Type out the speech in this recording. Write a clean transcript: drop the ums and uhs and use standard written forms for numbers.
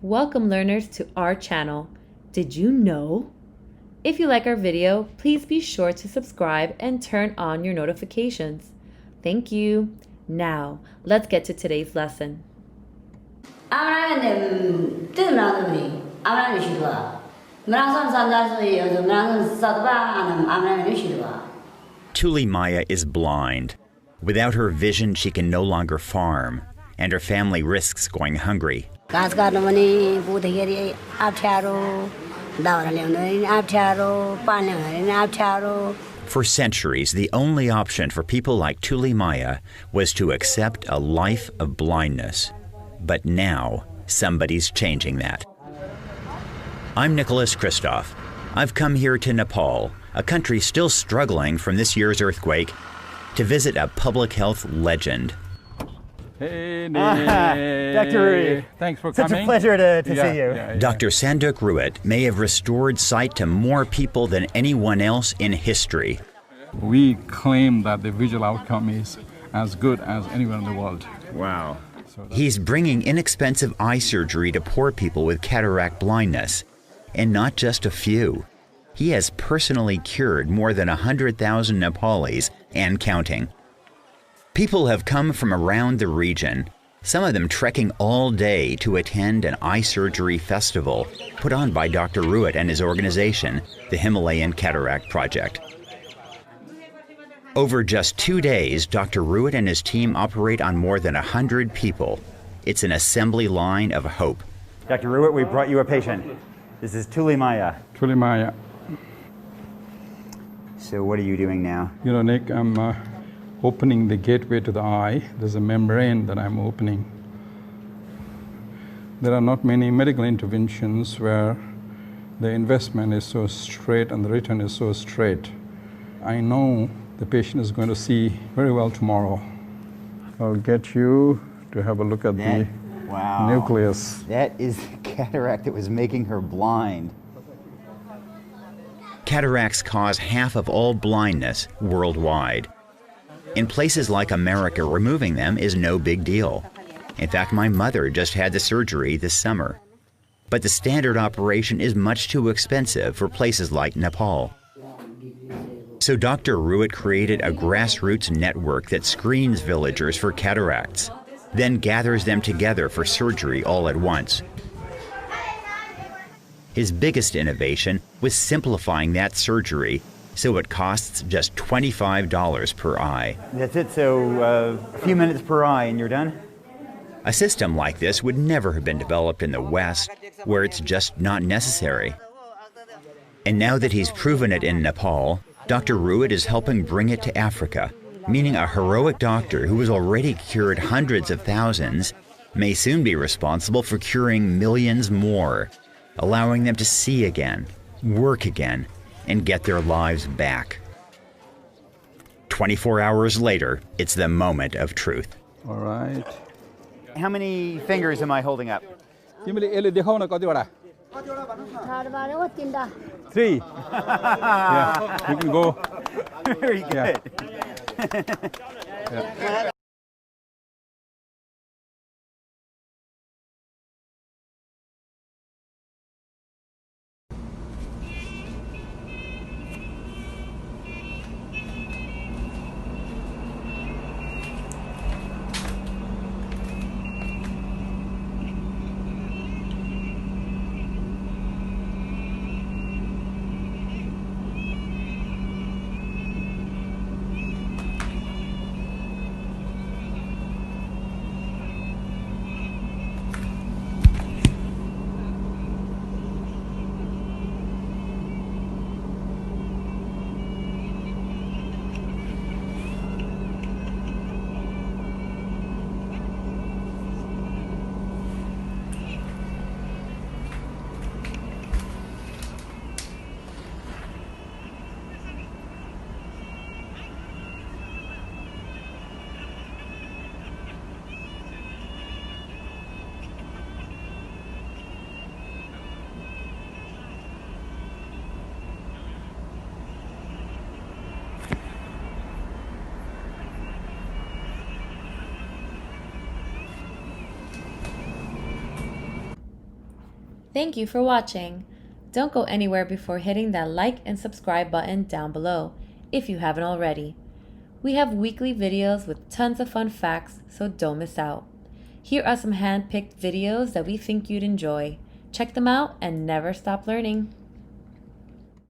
Welcome learners to our channel. Did you know? If you like our video, please be sure to subscribe and turn on your notifications. Thank you. Now, let's get to today's lesson. Tuli Maya is blind. Without her vision, she can no longer farm, and her family risks going hungry. For centuries, the only option for people like Tuli Maya was to accept a life of blindness. But now, somebody's changing that. I'm Nicholas Kristoff. I've come here to Nepal, a country still struggling from this year's earthquake, to visit a public health legend. Hey, Dr. Ruit. Thanks for coming. Such a pleasure to see you. Dr. Sanduk Ruit may have restored sight to more people than anyone else in history. We claim that the visual outcome is as good as anywhere in the world. Wow. He's bringing inexpensive eye surgery to poor people with cataract blindness, and not just a few. He has personally cured more than 100,000 Nepalese and counting. People have come from around the region, some of them trekking all day to attend an eye surgery festival put on by Dr. Ruit and his organization, the Himalayan Cataract Project. Over just 2 days, Dr. Ruit and his team operate on more than 100 people. It's an assembly line of hope. Dr. Ruit, we brought you a patient. This is Tuli Maya. Tuli Maya. So what are you doing now? You know, Nick, I'm opening the gateway to the eye. There's a membrane that I'm opening. There are not many medical interventions where the investment is so straight and the return is so straight. I know the patient is going to see very well tomorrow. I'll get you to have a look at the nucleus. That is the cataract that was making her blind. Cataracts cause half of all blindness worldwide. In places like America, removing them is no big deal. In fact, my mother just had the surgery this summer. But the standard operation is much too expensive for places like Nepal. So Dr. Ruit created a grassroots network that screens villagers for cataracts, then gathers them together for surgery all at once. His biggest innovation was simplifying that surgery so it costs just $25 per eye. That's it, so a few minutes per eye and you're done? A system like this would never have been developed in the West, where it's just not necessary. And now that he's proven it in Nepal, Dr. Ruit is helping bring it to Africa, meaning a heroic doctor who has already cured hundreds of thousands may soon be responsible for curing millions more, allowing them to see again, work again, and get their lives back. 24 hours later, it's the moment of truth. All right. How many fingers am I holding up? 3. Yeah, you can go. Very good. Yeah. Thank you for watching. Don't go anywhere before hitting that like and subscribe button down below if you haven't already. We have weekly videos with tons of fun facts, so don't miss out. Here are some hand-picked videos that we think you'd enjoy. Check them out and never stop learning.